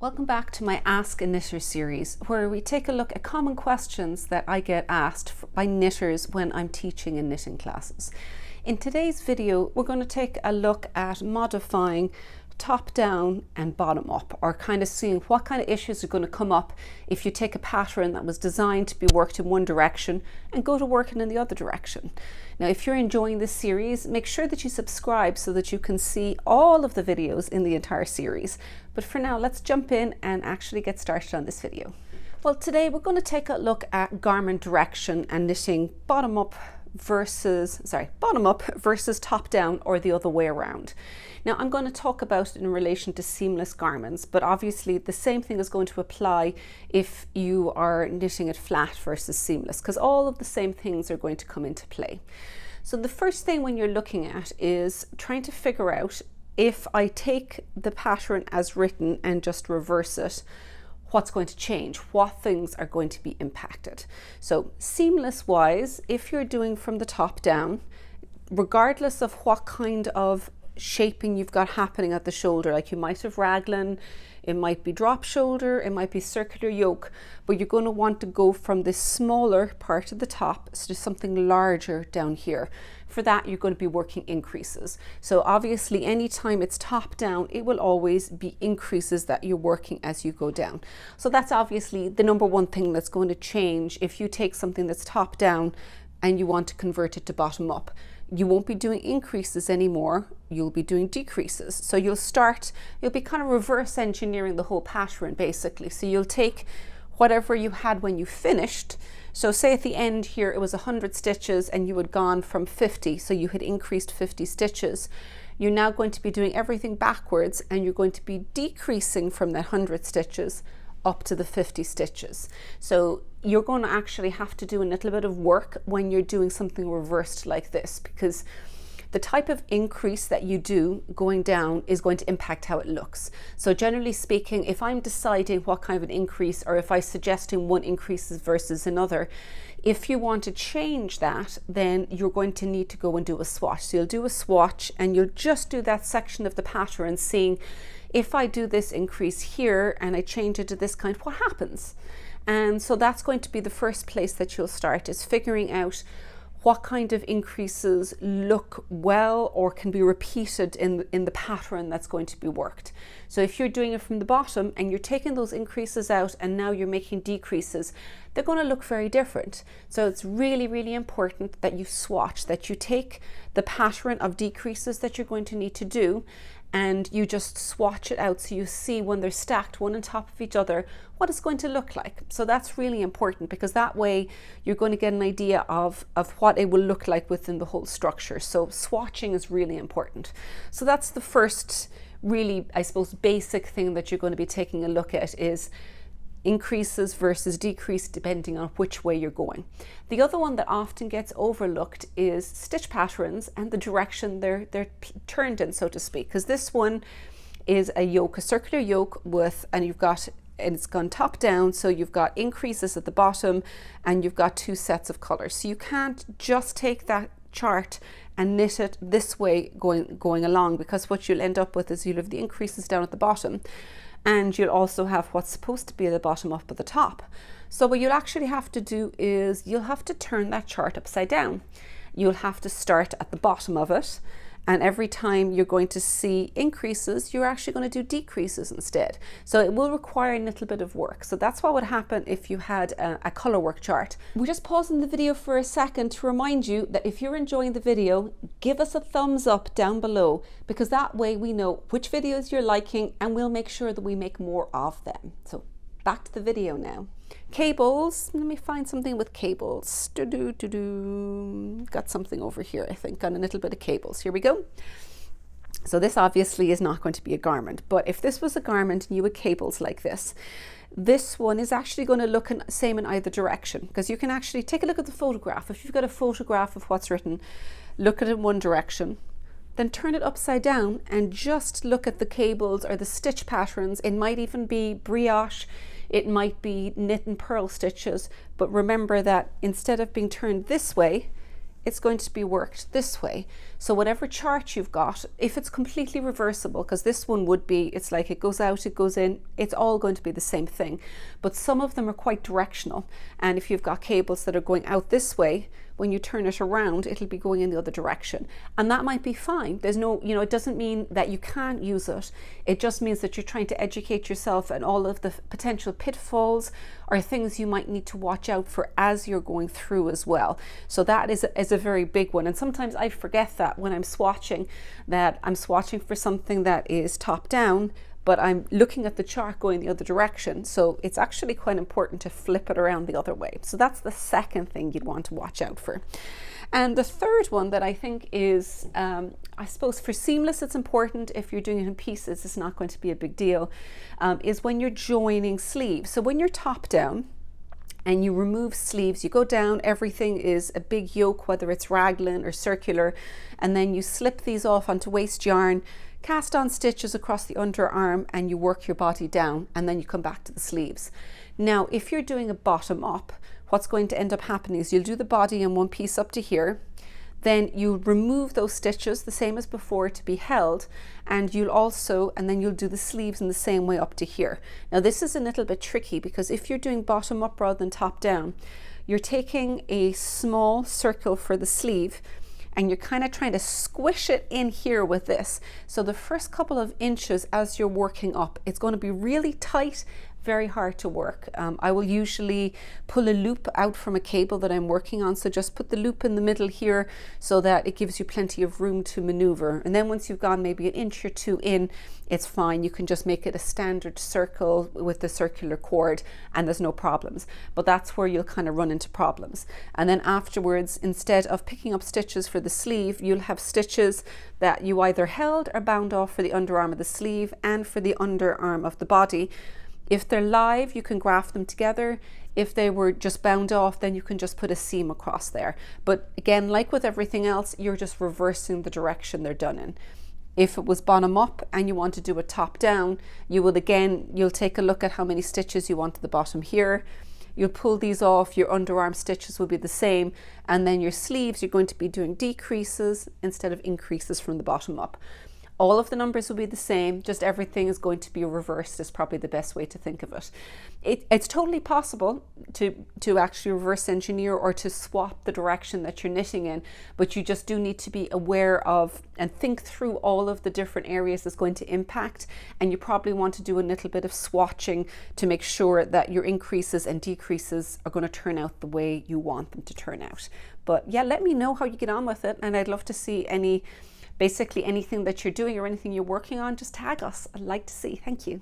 Welcome back to my Ask a Knitter series, where we take a look at common questions that I get asked by knitters when I'm teaching in knitting classes. In today's video, we're going to take a look at modifying top down and bottom up, or kind of seeing what kind of issues are going to come up if you take a pattern that was designed to be worked in one direction and go to working in the other direction. Now, if you're enjoying this series, make sure that you subscribe so that you can see all of the videos in the entire series. But for now, let's jump in and actually get started on this video. Well, today we're going to take a look at garment direction and knitting bottom up versus top down, or the other way around. Now, I'm going to talk about it in relation to seamless garments, but obviously the same thing is going to apply if you are knitting it flat versus seamless, because all of the same things are going to come into play. So the first thing when you're looking at is trying to figure out, if I take the pattern as written and just reverse it, what's going to change, what things are going to be impacted. So seamless wise, if you're doing from the top down, regardless of what kind of shaping you've got happening at the shoulder, like you might have raglan, it might be drop shoulder, it might be circular yoke, but you're going to want to go from this smaller part of the top to something larger down here. For that, you're going to be working increases. So obviously, anytime it's top down, it will always be increases that you're working as you go down. So that's obviously the number one thing that's going to change if you take something that's top down and you want to convert it to bottom up. You won't be doing increases anymore, you'll be doing decreases. So you'll be kind of reverse engineering the whole pattern basically. So you'll take whatever you had when you finished. So say at the end here it was 100 stitches and you had gone from 50, so you had increased 50 stitches. You're now going to be doing everything backwards and you're going to be decreasing from the 100 stitches up to the 50 stitches. So you're going to actually have to do a little bit of work when you're doing something reversed like this, because the type of increase that you do going down is going to impact how it looks. So generally speaking, if I'm deciding what kind of an increase, or if I'm suggesting one increase versus another, if you want to change that, then you're going to need to go and do a swatch. So you'll do a swatch and you'll just do that section of the pattern, seeing if I do this increase here and I change it to this kind, what happens? And so that's going to be the first place that you'll start, is figuring out what kind of increases look well or can be repeated in the pattern that's going to be worked. So if you're doing it from the bottom and you're taking those increases out and now you're making decreases, they're going to look very different. So it's really, really important that you swatch, that you take the pattern of decreases that you're going to need to do and you just swatch it out so you see when they're stacked one on top of each other what it's going to look like. So that's really important, because that way you're going to get an idea of what it will look like within the whole structure. So swatching is really important. So that's the first really, I suppose, basic thing that you're going to be taking a look at, is increases versus decrease depending on which way you're going. The other one that often gets overlooked is stitch patterns and the direction they're turned in, so to speak, because this one is a yoke, a circular yoke and it's gone top down, so you've got increases at the bottom and you've got two sets of colors. So you can't just take that chart and knit it this way going along, because what you'll end up with is you'll have the increases down at the bottom and you'll also have what's supposed to be at the bottom up at the top. So what you'll actually have to do is you'll have to turn that chart upside down. You'll have to start at the bottom of it, and every time you're going to see increases, you're actually going to do decreases instead. So it will require a little bit of work. So that's what would happen if you had a color work chart. We're just pausing the video for a second to remind you that if you're enjoying the video, give us a thumbs up down below, because that way we know which videos you're liking and we'll make sure that we make more of them. So back to the video now. Cables, let me find something with cables. Got something over here, I think, on a little bit of cables. Here we go. So this obviously is not going to be a garment, but if this was a garment and you had cables like this one is actually going to look the same in either direction, because you can actually take a look at the photograph. If you've got a photograph of what's written, look at it in one direction, then turn it upside down and just look at the cables or the stitch patterns. It might even be brioche, it might be knit and purl stitches, but remember that instead of being turned this way, it's going to be worked this way. So whatever chart you've got, if it's completely reversible, because this one would be, it's like it goes out, it goes in, it's all going to be the same thing. But some of them are quite directional. And if you've got cables that are going out this way, when you turn it around, it'll be going in the other direction. And that might be fine. There's no, it doesn't mean that you can't use it. It just means that you're trying to educate yourself and all of the potential pitfalls or things you might need to watch out for as you're going through as well. So that is a very big one. And sometimes I forget that when I'm swatching, that I'm swatching for something that is top down, but I'm looking at the chart going the other direction. So it's actually quite important to flip it around the other way. So that's the second thing you'd want to watch out for. And the third one that I think is, I suppose for seamless, it's important. If you're doing it in pieces, it's not going to be a big deal, is when you're joining sleeves. So when you're top down, and you remove sleeves, you go down, everything is a big yoke, whether it's raglan or circular, and then you slip these off onto waste yarn, cast on stitches across the underarm, and you work your body down, and then you come back to the sleeves. Now, if you're doing a bottom up, what's going to end up happening is you'll do the body in one piece up to here, then you remove those stitches the same as before to be held, and then you'll do the sleeves in the same way up to here. Now this is a little bit tricky because if you're doing bottom up rather than top down, you're taking a small circle for the sleeve and you're kind of trying to squish it in here with this. So the first couple of inches as you're working up, it's going to be really tight, very hard to work. I will usually pull a loop out from a cable that I'm working on, so just put the loop in the middle here so that it gives you plenty of room to maneuver. And then once you've gone maybe an inch or two in, it's fine. You can just make it a standard circle with the circular cord and there's no problems. But that's where you'll kind of run into problems. And then afterwards, instead of picking up stitches for the sleeve, you'll have stitches that you either held or bound off for the underarm of the sleeve and for the underarm of the body. If they're live, you can graft them together. If they were just bound off, then you can just put a seam across there. But again, like with everything else, you're just reversing the direction they're done in. If it was bottom up and you want to do a top down, you'll take a look at how many stitches you want at the bottom here. You'll pull these off, your underarm stitches will be the same, and then your sleeves, you're going to be doing decreases instead of increases from the bottom up. All of the numbers will be the same, just everything is going to be reversed is probably the best way to think of it. It's totally possible to actually reverse engineer or to swap the direction that you're knitting in, but you just do need to be aware of and think through all of the different areas it's going to impact, and you probably want to do a little bit of swatching to make sure that your increases and decreases are going to turn out the way you want them to turn out. But yeah, let me know how you get on with it, and I'd love to see basically anything that you're doing or anything you're working on, just tag us. I'd like to see. Thank you.